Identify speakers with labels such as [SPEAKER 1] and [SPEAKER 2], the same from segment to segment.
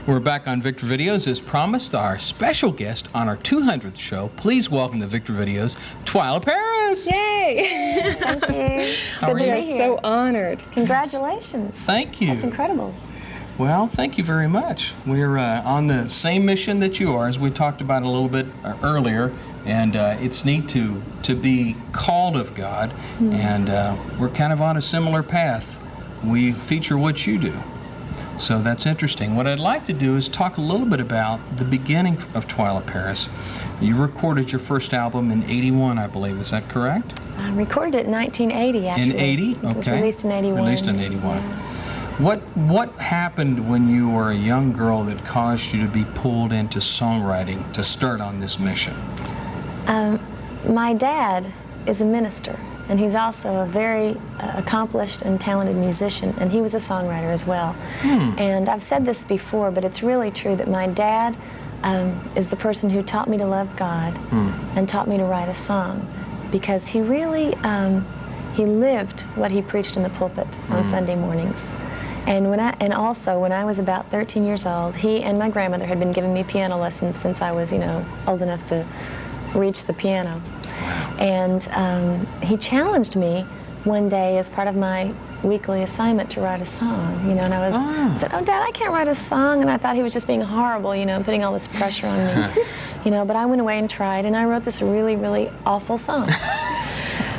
[SPEAKER 1] We're back on Victor Videos. As promised, our special guest on our 200th show. Please welcome to Victor Videos, Twila Paris.
[SPEAKER 2] Yay!
[SPEAKER 3] Thank you. It's
[SPEAKER 1] How
[SPEAKER 3] good
[SPEAKER 1] are
[SPEAKER 3] to
[SPEAKER 1] you?
[SPEAKER 3] be here.
[SPEAKER 2] So honored.
[SPEAKER 3] Congratulations.
[SPEAKER 1] Thank you.
[SPEAKER 3] That's incredible.
[SPEAKER 1] Well, thank you very much. We're on the same mission that you are, as we talked about a little bit earlier, and it's neat to be called of God, and we're kind of on a similar path. We feature what you do. So that's interesting. What I'd like to do is talk a little bit about the beginning of Twila Paris. You recorded your first album in '81, I believe. Is that correct?
[SPEAKER 3] I recorded it in 1980, actually.
[SPEAKER 1] In '80? Okay.
[SPEAKER 3] It was released in 81.
[SPEAKER 1] Released in '81.
[SPEAKER 3] Yeah.
[SPEAKER 1] What happened when you were a young girl that caused you to be pulled into songwriting to start on this mission?
[SPEAKER 3] My dad is a minister, and he's also a very accomplished and talented musician, and he was a songwriter as well. And I've said this before, but it's really true that my dad is the person who taught me to love God and taught me to write a song, because he really he lived what he preached in the pulpit on Sunday mornings. And also when I was about 13 years old, he and my grandmother had been giving me piano lessons since I was, old enough to reach the piano. And he challenged me one day as part of my weekly assignment to write a song, and I said, "Oh, Dad, I can't write a song," and I thought he was just being horrible, putting all this pressure on me, but I went away and tried, and I wrote this really, really awful song.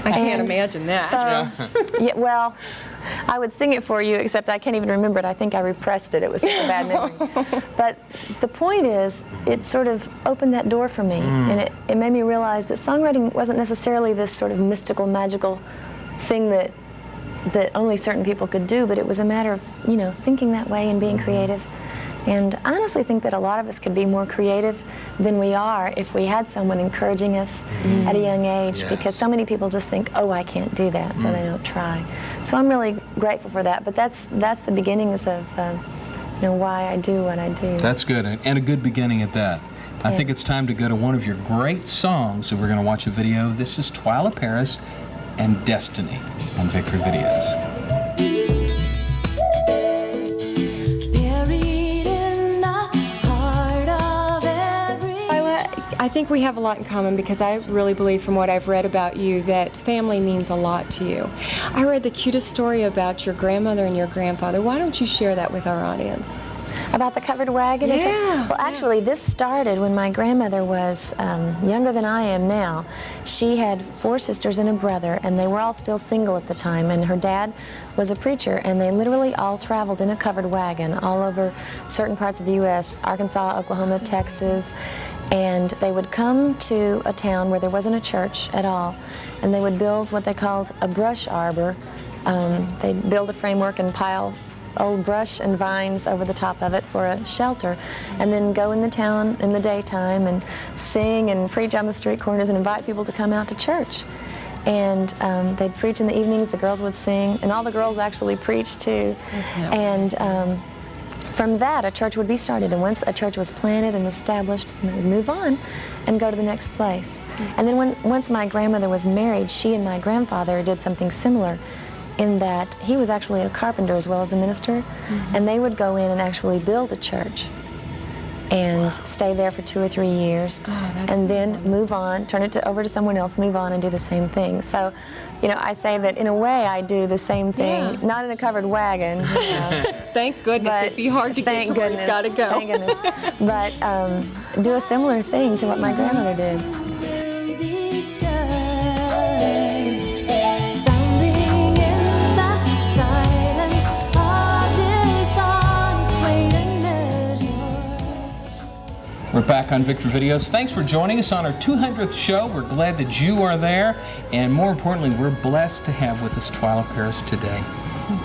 [SPEAKER 2] I can't imagine that.
[SPEAKER 3] So, yeah, well, I would sing it for you, except I can't even remember it. I think I repressed it. It was such a bad memory. But the point is, it sort of opened that door for me, and it made me realize that songwriting wasn't necessarily this sort of mystical, magical thing that only certain people could do, but it was a matter of, thinking that way and being creative. And I honestly think that a lot of us could be more creative than we are if we had someone encouraging us at a young age, because so many people just think, "Oh, I can't do that," so they don't try. So I'm really grateful for that, but that's the beginnings of why I do what I do.
[SPEAKER 1] That's good, and a good beginning at that. I think it's time to go to one of your great songs, and we're going to watch a video. This is Twila Paris and Destiny on Victor Videos.
[SPEAKER 2] I think we have a lot in common, because I really believe from what I've read about you that family means a lot to you. I read the cutest story about your grandmother and your grandfather. Why don't you share that with our audience?
[SPEAKER 3] About the covered wagon? Is it? Well, actually, this started when my grandmother was younger than I am now. She had 4 sisters and a brother, and they were all still single at the time, and her dad was a preacher, and they literally all traveled in a covered wagon all over certain parts of the U.S., Arkansas, Oklahoma, Texas, and they would come to a town where there wasn't a church at all, and they would build what they called a brush arbor. They'd build a framework and pile old brush and vines over the top of it for a shelter, and then go in the town in the daytime and sing and preach on the street corners and invite people to come out to church. And they'd preach in the evenings, the girls would sing, and all the girls actually preached too. And from that, a church would be started, and once a church was planted and established, they would move on and go to the next place. And then once my grandmother was married, she and my grandfather did something similar, in that he was actually a carpenter as well as a minister, and they would go in and actually build a church and stay there for 2 or 3 years, and then move on, turn it over to someone else, move on and do the same thing. So, I say that in a way I do the same thing, not in a covered wagon.
[SPEAKER 2] Thank goodness. It'd be hard to get to where you've got to go.
[SPEAKER 3] Thank goodness. But do a similar thing to what my grandmother did.
[SPEAKER 1] We're back on Victor Videos. Thanks for joining us on our 200th show. We're glad that you are there, and more importantly, we're blessed to have with us Twila Paris today.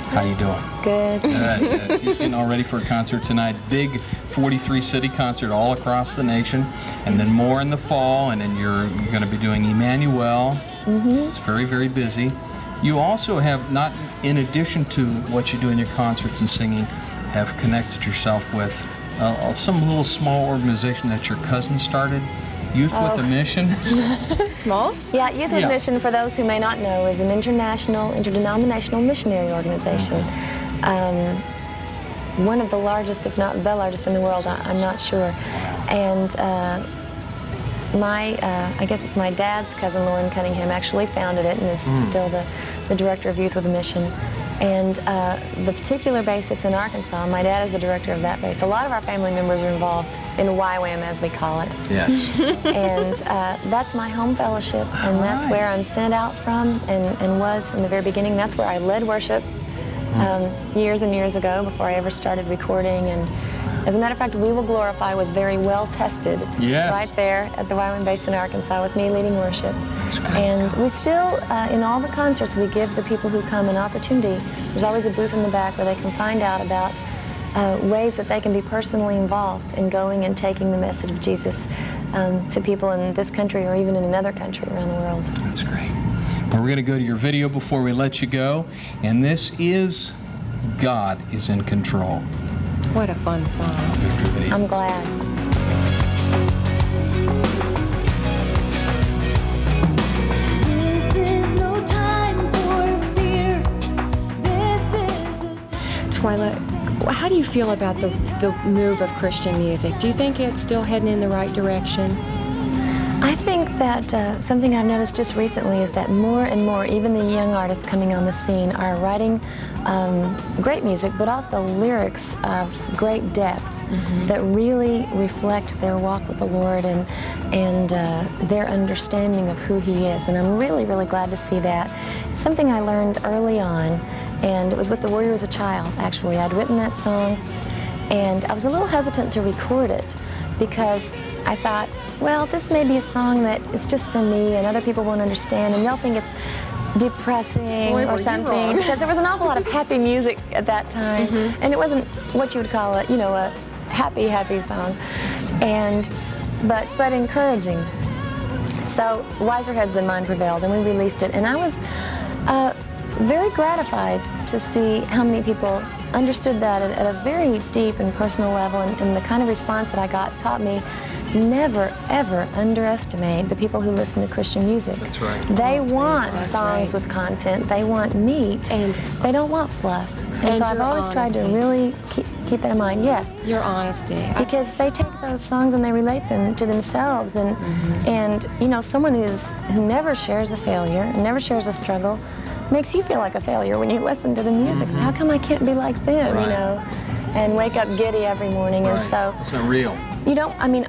[SPEAKER 1] How you doing?
[SPEAKER 3] Good.
[SPEAKER 1] Good. She's getting all ready for a concert tonight. Big 43-city concert all across the nation, and then more in the fall, and then you're going to be doing Emmanuel. It's very, very busy. You also have, not in addition to what you do in your concerts and singing, have connected yourself with some little small organization that your cousin started, Youth with a Mission.
[SPEAKER 2] Small?
[SPEAKER 3] Yeah, Youth with a Mission, for those who may not know, is an international, interdenominational missionary organization. one of the largest, if not the largest in the world. I'm not sure. And I guess it's my dad's cousin, Lauren Cunningham, actually founded it and is still the director of Youth with a Mission. And the particular base that's in Arkansas, my dad is the director of that base. A lot of our family members are involved in YWAM, as we call it.
[SPEAKER 1] Yes.
[SPEAKER 3] And that's my home fellowship, and that's where I'm sent out from and was in the very beginning. That's where I led worship years and years ago before I ever started recording. And as a matter of fact, We Will Glorify was very well tested right there at the YWAM base in Arkansas with me leading worship. And we still, in all the concerts, we give the people who come an opportunity. There's always a booth in the back where they can find out about ways that they can be personally involved in going and taking the message of Jesus to people in this country or even in another country around the world.
[SPEAKER 1] That's great. Well, we're going to go to your video before we let you go. And this is God is in Control.
[SPEAKER 2] What a fun song.
[SPEAKER 3] I'm glad.
[SPEAKER 2] Twila, how do you feel about the move of Christian music? Do you think it's still heading in the right direction?
[SPEAKER 3] I think that something I've noticed just recently is that more and more, even the young artists coming on the scene are writing great music, but also lyrics of great depth that really reflect their walk with the Lord and their understanding of who He is. And I'm really, really glad to see that. It's something I learned early on, and it was with The Warrior as a Child, actually. I'd written that song, and I was a little hesitant to record it because I thought, well, this may be a song that is just for me and other people won't understand and they'll think it's depressing or something, because there was an awful lot of happy music at that time, and it wasn't what you would call it, a happy song, but encouraging. So wiser heads than mine prevailed, and we released it, and I was very gratified to see how many people understood that at a very deep and personal level, and the kind of response that I got taught me never, ever underestimate the people who listen to Christian music.
[SPEAKER 1] That's right.
[SPEAKER 3] They want songs with content. They want meat.
[SPEAKER 2] And
[SPEAKER 3] they don't want fluff. And so I've always tried to really keep that in mind. Yes.
[SPEAKER 2] Your honesty.
[SPEAKER 3] Because they take those songs and they relate them to themselves. And someone who never shares a failure and never shares a struggle makes you feel like a failure when you listen to the music. How come I can't be like them, and wake up giddy every morning? And so
[SPEAKER 1] it's not real.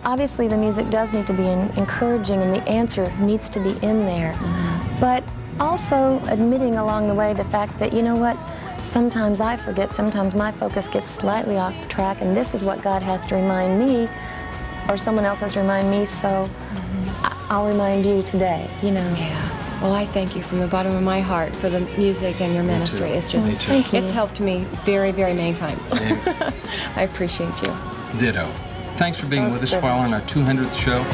[SPEAKER 3] Obviously the music does need to be encouraging, and the answer needs to be in there. But also admitting along the way the fact that, sometimes I forget, sometimes my focus gets slightly off track, and this is what God has to remind me, or someone else has to remind me, so I'll remind you today,
[SPEAKER 2] Yeah. Well, I thank you from the bottom of my heart for the music and your ministry. It's just,
[SPEAKER 3] Thank you.
[SPEAKER 2] It's helped me very, very many times. I appreciate you.
[SPEAKER 1] Ditto. Thanks for being with us, Twila, on our 200th show.